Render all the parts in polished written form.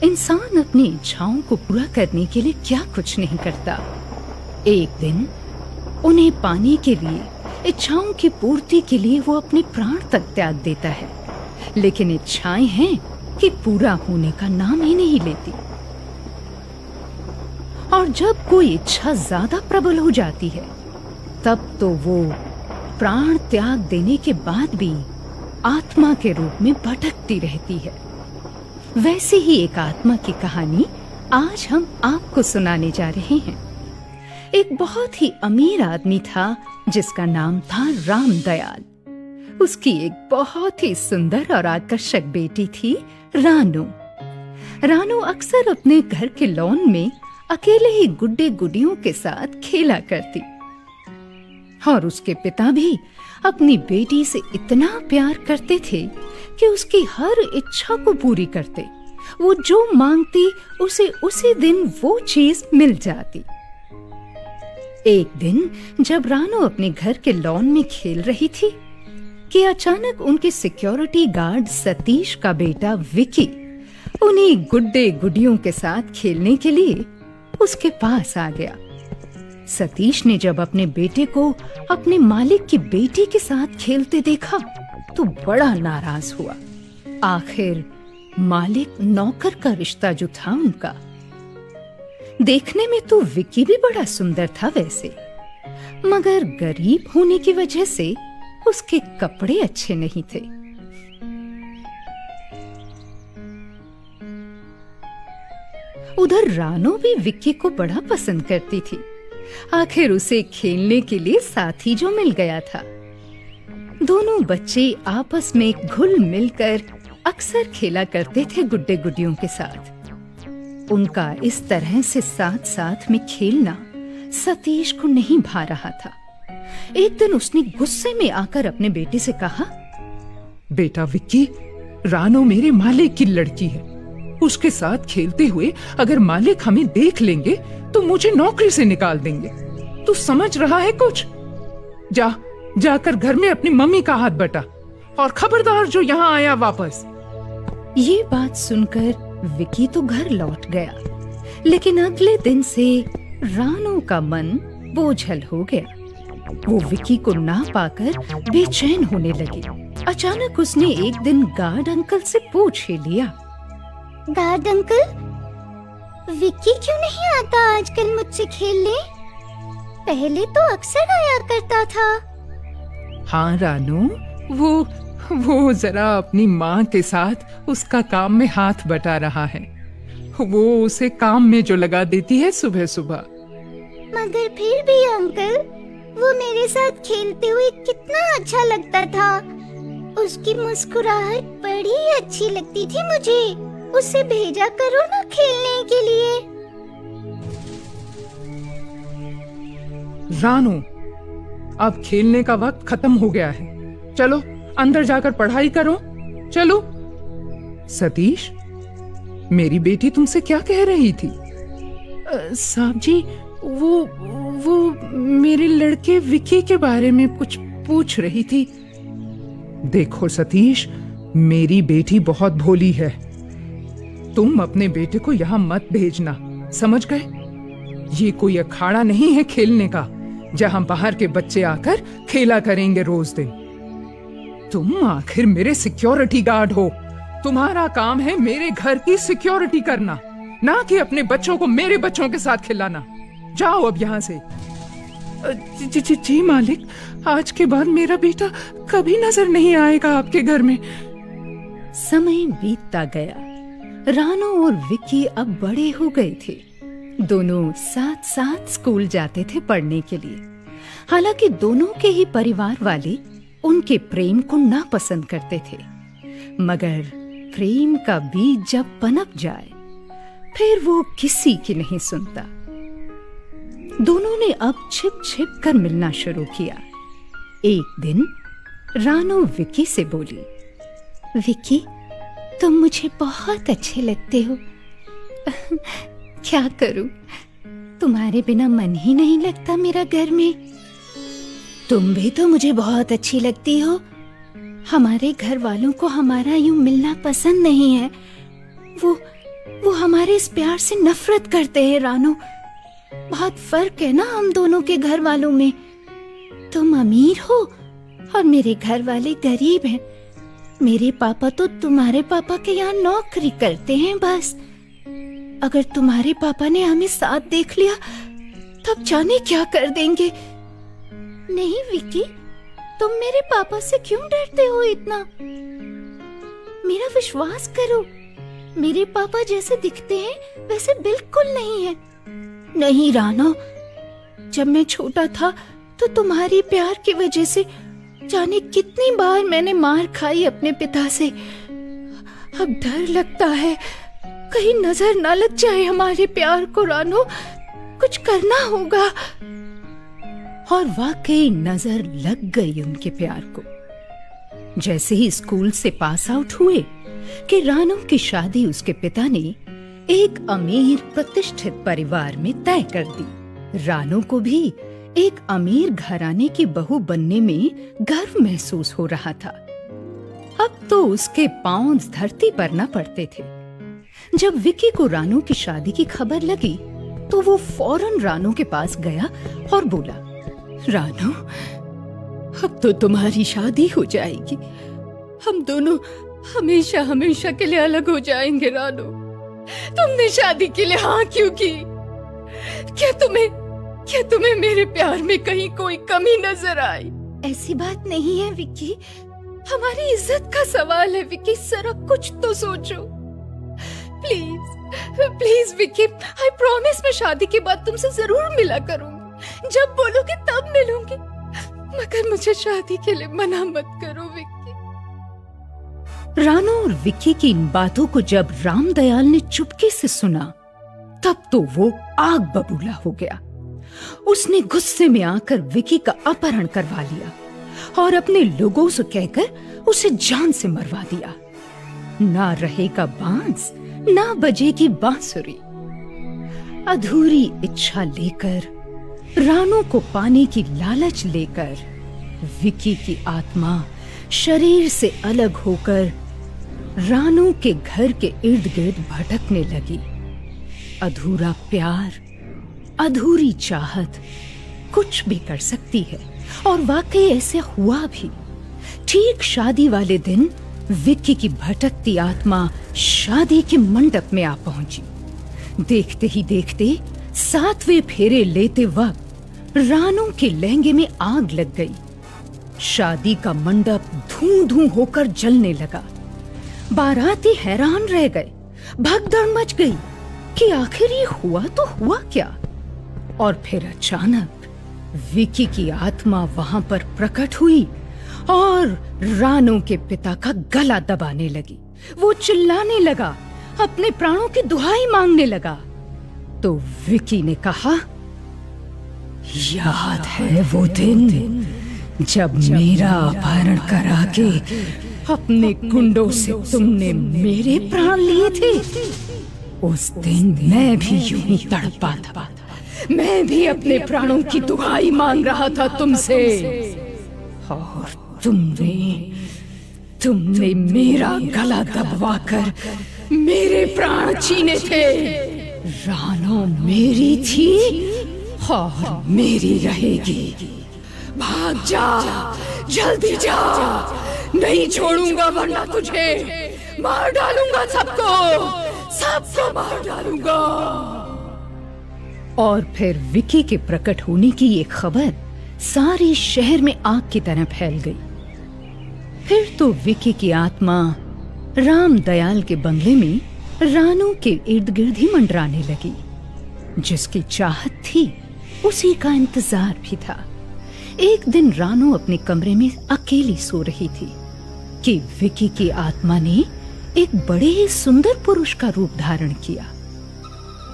इंसान अपनी इच्छाओं को पूरा करने के लिए क्या कुछ नहीं करता। एक दिन उन्हें पाने के लिए, इच्छाओं की पूर्ति के लिए वो अपने प्राण तक त्याग देता है, लेकिन इच्छाएं हैं कि पूरा होने का नाम ही नहीं लेती। और जब कोई इच्छा ज्यादा प्रबल हो जाती है, तब तो वो प्राण त्याग देने के बाद भी आत्मा के रूप में भटकती रहती है। वैसे ही एक आत्मा की कहानी आज हम आपको सुनाने जा रहे हैं। एक बहुत ही अमीर आदमी था जिसका नाम था रामदयाल। उसकी एक बहुत ही सुंदर और आकर्षक बेटी थी रानू। रानू अक्सर अपने घर के लॉन में अकेले ही गुड्डे गुडियों के साथ खेला करती, और उसके पिता भी अपनी बेटी से इतना प्यार करते थे कि उसकी हर इच्छा को पूरी करते। वो जो मांगती उसे उसी दिन वो चीज मिल जाती। एक दिन जब रानू अपने घर के लॉन में खेल रही थी कि अचानक उनके सिक्योरिटी गार्ड सतीश का बेटा विकी उन्हीं गुड्डे गुडियों के साथ खेलने के लिए उसके पास आ गया। सतीश ने जब अपने बेटे को अपने मालिक की बेटी के साथ खेलते देखा तो बड़ा नाराज हुआ। आखिर मालिक नौकर का रिश्ता जो था उनका। देखने में तो विकी भी बड़ा सुंदर था वैसे, मगर गरीब होने की वजह से उसके कपड़े अच्छे नहीं थे। उधर रानू भी विक्की को बड़ा पसंद करती थी। आखिर उसे खेलने के लिए साथी जो मिल गया था। दोनों बच्चे आपस में घुल मिलकर अक्सर खेला करते थे गुड्डे गुडियों के साथ। उनका इस तरह से साथ साथ में खेलना सतीश को नहीं भा रहा था। एक दिन उसने गुस्से में आकर अपने बेटे से कहा, बेटा विक्की, रानू मेरे मालिक की लड़की है। उसके साथ खेलते हुए अगर मालिक हमें देख लेंगे तो मुझे नौकरी से निकाल देंगे। तू समझ रहा है कुछ? जाकर घर में अपनी मम्मी का हाथ बटा, और खबरदार जो यहाँ आया वापस। ये बात सुनकर विकी तो घर लौट गया, लेकिन अगले दिन से रानू का मन बोझल हो गया। वो विकी को ना पाकर बेचैन होने लगी। अचानक उसने एक दिन गार्ड अंकल से पूछ ही लिया, गार्ड अंकल, विक्की क्यों नहीं आता आजकल मुझसे खेलने? पहले तो अक्सर आया करता था। हाँ रानू, वो जरा अपनी माँ के साथ उसका काम में हाथ बटा रहा है। वो उसे काम में जो लगा देती है सुबह सुबह। मगर फिर भी अंकल, वो मेरे साथ खेलते हुए कितना अच्छा लगता था। उसकी मुस्कुराहट बड़ी अच्छी लगती थी मुझे। उसे भेजा करो ना खेलने के लिए। रानू, अब खेलने का वक्त खत्म हो गया है। चलो अंदर जाकर पढ़ाई करो। चलो। सतीश, मेरी बेटी तुमसे क्या कह रही थी? साहब जी, वो मेरे लड़के विकी के बारे में कुछ पूछ रही थी। देखो सतीश, मेरी बेटी बहुत भोली है। तुम अपने बेटे को यहाँ मत भेजना, समझ गए? ये कोई अखाड़ा नहीं है खेलने का, जहाँ बाहर के बच्चे आकर खेला करेंगे रोज दिन। तुम आखिर मेरे सिक्योरिटी गार्ड हो। तुम्हारा काम है मेरे घर की सिक्योरिटी करना, ना कि अपने बच्चों को मेरे बच्चों के साथ खिलाना। जाओ अब यहाँ से। जी मालिक, आज के बाद मेरा बेटा कभी नजर नहीं आएगा आपके घर में। समय बीतता गया। रानू और विक्की अब बड़े हो गए थे। दोनों साथ साथ स्कूल जाते थे पढ़ने के लिए। हालांकि दोनों के ही परिवार वाले उनके प्रेम को नापसंद करते थे, मगर प्रेम का बीज जब पनप जाए फिर वो किसी की नहीं सुनता। दोनों ने अब छिप छिप कर मिलना शुरू किया। एक दिन रानू विक्की से बोली, विक्की, तुम मुझे बहुत अच्छे लगते हो। क्या करूं, तुम्हारे बिना मन ही नहीं लगता मेरा घर में। तुम भी तो मुझे बहुत अच्छी लगती हो। हमारे घर वालों को हमारा यूं मिलना पसंद नहीं है। वो हमारे इस प्यार से नफरत करते हैं रानो। बहुत फर्क है ना हम दोनों के घर वालों में। तुम अमीर हो और मेरे घर वाले गरीब हैं। मेरे पापा तो तुम्हारे पापा के यहाँ नौकरी करते हैं बस। अगर तुम्हारे पापा ने हमें साथ देख लिया तब जाने क्या कर देंगे। नहीं विकी, तुम मेरे पापा से क्यों डरते हो इतना? मेरा विश्वास करो, मेरे पापा जैसे दिखते हैं वैसे बिल्कुल नहीं है। नहीं रानो, जब मैं छोटा था तो तुम्हारी प्यार की वजह से जाने कितनी बार मैंने मार खाई अपने पिता से। अब डर लगता है कहीं नजर ना लग जाए हमारे प्यार को रानो। कुछ करना होगा। और वाकई नजर लग गई उनके प्यार को। जैसे ही स्कूल से पास आउट हुए कि रानो की शादी उसके पिता ने एक अमीर प्रतिष्ठित परिवार में तय कर दी। रानो को भी एक अमीर घराने की बहू बनने में गर्व महसूस हो रहा था। अब तो उसके पांव धरती पर न पड़ते थे। जब विकी को रानो की शादी की खबर लगी तो वो फौरन रानो के पास गया और बोला, रानो, अब तो तुम्हारी शादी हो जाएगी। हम दोनों हमेशा हमेशा के लिए अलग हो जाएंगे रानो। तुमने शादी के लिए हाँ क्यों की? क्या तुम्हें मेरे प्यार में कहीं कोई कमी नजर आई? ऐसी बात नहीं है विकी, हमारी इज्जत का सवाल है विकी। जरा कुछ तो सोचो प्लीज विकी। आई प्रॉमिस मैं शादी के बाद तुमसे जरूर मिला करूंगी। जब बोलोगे तब मिलूंगी, मगर मुझे शादी के लिए मना मत करो विक्की। रानो और विक्की की इन बातों को जब रामदयाल ने चुपके से सुना तब तो वो आग बबूला हो गया। उसने गुस्से में आकर विक्की का अपहरण करवा लिया और अपने लोगों से कहकर उसे जान से मरवा दिया। ना रहेगा बांस, ना बजेगी बांसुरी। अधूरी इच्छा लेकर, रानो को पाने की लालच लेकर विक्की की आत्मा शरीर से अलग होकर रानो के घर के इर्द गिर्द भटकने लगी। अधूरा प्यार, अधूरी चाहत कुछ भी कर सकती है और वाकई ऐसे हुआ भी। ठीक शादी वाले दिन विक्की की भटकती आत्मा शादी के मंडप में आ पहुंची। देखते ही देखते 7वें फेरे लेते वक्त रानो के लहंगे में आग लग गई। शादी का मंडप धूं धूं होकर जलने लगा। बाराती हैरान रह गए, भगदड़ मच गई कि आखिर ये हुआ तो हुआ क्या। और फिर अचानक विक्की की आत्मा वहां पर प्रकट हुई और रानो के पिता का गला दबाने लगी। वो चिल्लाने लगा, अपने प्राणों की दुहाई मांगने लगा। तो विक्की ने कहा, याद है वो दिन जब मेरा अपहरण करा के अपने गुंडों से तुमने मेरे प्राण लिए थे? उस दिन मैं भी यूं ही तड़पा था। मैं भी अपने प्राणों की दुहाई मांग रहा था तुमसे, और तुमने मेरा गला दबवाकर मेरे प्राण छीने थे। रानो मेरी थी और मेरी रहेगी। भाग जा, जल्दी जा, नहीं छोड़ूंगा वरना तुझे मार डालूंगा। सबको मार डालूंगा। और फिर विक्की के प्रकट होने की ये खबर सारे शहर में आग की तरह फैल गई। फिर तो विक्की की आत्मा रामदयाल के बंगले में रानो के इर्द गिर्द ही मंडराने लगी। जिसकी चाहत थी उसी का इंतजार भी था। एक दिन रानो अपने कमरे में अकेली सो रही थी कि विक्की की आत्मा ने एक बड़े ही सुंदर पुरुष का रूप धारण किया।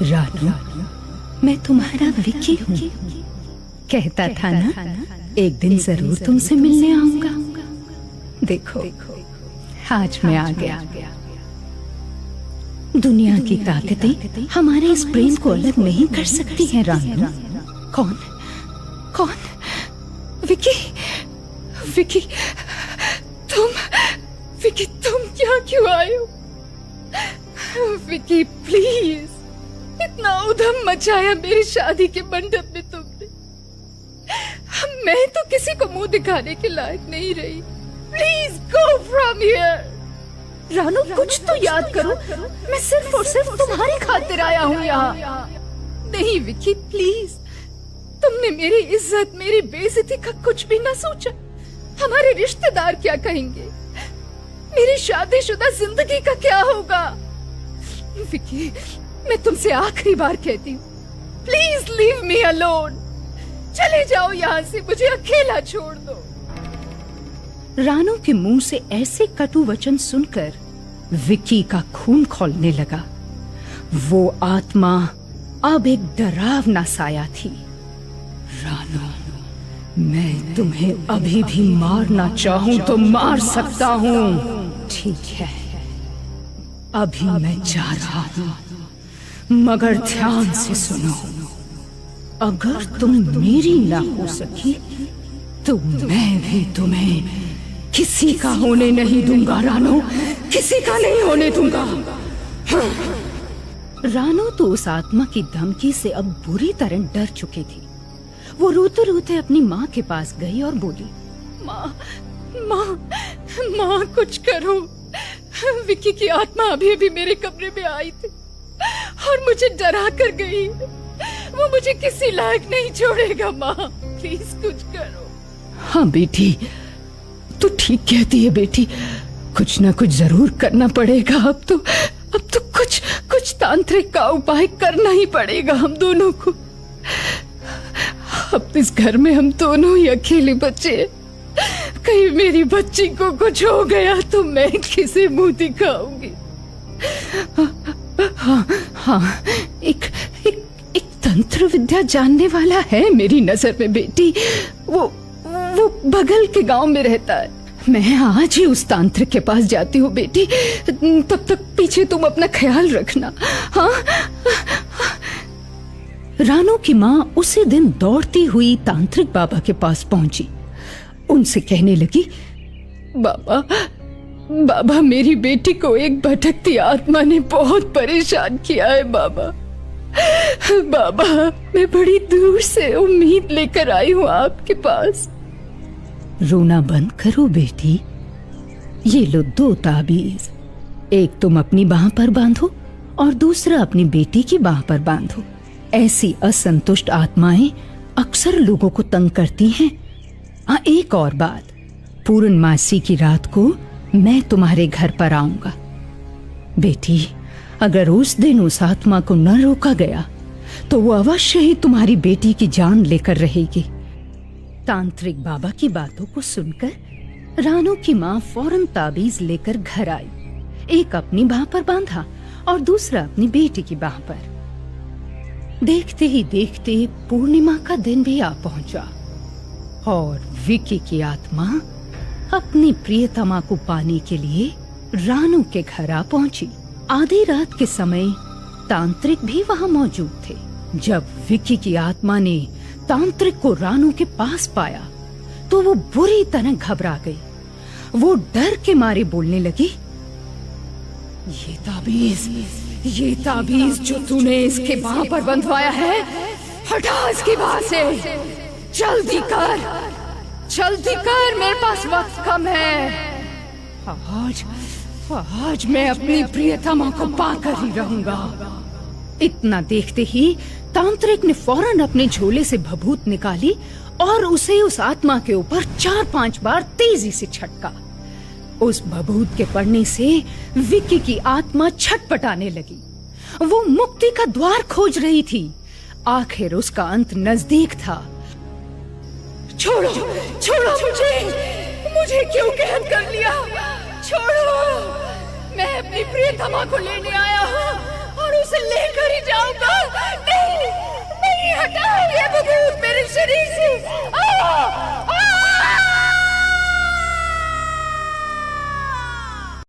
रानो, मैं तुम्हारा विक्की हूँ। कहता था ना एक दिन जरूर तुमसे मिलने आऊंगा। देखो आज मैं आ गया। दुनिया की ताकतें हमारे इस प्रेम को अलग नहीं कर सकती हैं रानो। कौन? विक्की, तुम यहाँ क्यों आए हो? विकी प्लीज, इतना उधम मचाया मेरी शादी के मंडप में तुमने। मैं तो किसी को मुंह दिखाने के लायक नहीं रही। Please go from here. Ranu कुछ तो याद करो, मैं सिर्फ और सिर्फ तुम्हारी खातिर आया हूँ यहाँ। नहीं विकी प्लीज, तुमने मेरी इज्जत, मेरी बेइज्जती का कुछ भी ना सोचा। हमारे रिश्तेदार क्या कहेंगे? मेरी शादीशुदा जिंदगी का क्या होगा? विकी, मैं तुमसे आखिरी बार कहती हूँ, प्लीज लीव मी अलोन। चले जाओ यहाँ से, मुझे अकेला छोड़ दो। रानू के मुंह से ऐसे कटु वचन सुनकर विकी का खून खौलने लगा। वो आत्मा अब एक डरावना साया थी। रानू, मैं तुम्हें अभी भी मारना चाहूं तो मार सकता हूं। ठीक है, अभी मैं जा रहा हूं, मगर ध्यान से सुनो। अगर तुम मेरी ना हो सकी तो मैं भी तुम्हें किसी का होने नहीं दूंगा। रानू, किसी का नहीं होने दूंगा। रानू तो उस आत्मा की धमकी से अब बुरी तरह डर चुकी थी। वो रोते रोते अपनी माँ के पास गई और बोली, माँ माँ माँ कुछ करो। विकी की आत्मा अभी अभी मेरे कमरे में आई थी और मुझे डरा कर गई। वो मुझे किसी लायक नहीं छोड़ेगा। माँ प्लीज कुछ करो। हाँ बेटी, तू ठीक कहती है बेटी, कुछ ना कुछ जरूर करना पड़ेगा। अब तो कुछ तांत्रिक का उपाय करना ही पड़ेगा हम दोनों को। अब इस घर में हम दोनों ही अकेले बच्चे। कहीं मेरी बच्ची को कुछ हो गया तो मैं किसे मुंह दिखाऊंगी? हाँ, एक तंत्र विद्या जानने वाला है मेरी नजर में बेटी। वो बगल के गांव में रहता है। मैं आज ही उस तांत्रिक के पास जाती हूँ बेटी। तब तक पीछे तुम अपना ख्याल रखना। हाँ। रानू की माँ उसी दिन दौड़ती हुई तांत्रिक बाबा के पास पहुंची। उनसे कहने लगी, बाबा मेरी बेटी को एक भटकती आत्मा ने बहुत परेशान किया है। बाबा मैं बड़ी दूर से उम्मीद लेकर आई हूँ आपके पास। रोना बंद करो बेटी। ये लो 2 ताबीज, एक तुम अपनी बाह पर बांधो और दूसरा अपनी बेटी की बाह पर बांधो। ऐसी असंतुष्ट आत्माएं अक्सर लोगों को तंग करती हैं। एक और बात, पूर्णमासी की रात को मैं तुम्हारे घर पर आऊंगा। बेटी, अगर उस दिन उस आत्मा को न रोका गया तो वो अवश्य ही तुम्हारी बेटी की जान लेकर रहेगी। तांत्रिक बाबा की बातों को सुनकर रानू की माँ फौरन ताबीज लेकर घर आई। एक अपनी बाह पर बांधा और दूसरा अपनी बेटी की बाह पर। देखते ही देखते पूर्णिमा का दिन भी आ पहुंचा और विकी की आत्मा अपनी प्रियतमा को पाने के लिए रानू के घर आ पहुंची। आधी रात के समय तांत्रिक भी वहां मौजूद थे। जब विकी की आत्मा ने तांत्रिक को रानू के पास पाया तो वो बुरी तरह घबरा गई। वो डर के मारे बोलने लगी, ये ताबीज जो तूने इसके बाह पर बंधवाया है, हटा इसकी बाह से। जल्दी कर, मेरे पास वक्त कम है। आज मैं अपनी प्रियतमा को पाकर ही रहूंगा। इतना देखते ही तांत्रिक ने फौरन अपने झोले से भभूत निकाली और उसे उस आत्मा के ऊपर 4-5 बार तेजी से छटका। उस भभूत के पड़ने से विक्की की आत्मा छटपटाने लगी। वो मुक्ति का द्वार खोज रही थी। आखिर उसका अंत नजदीक था। छोड़ो मुझे क्यों कैद कर लिया? छोड़ो, मैं अपनी प्रियतमा को लेने आया हूँ और उसे लेकर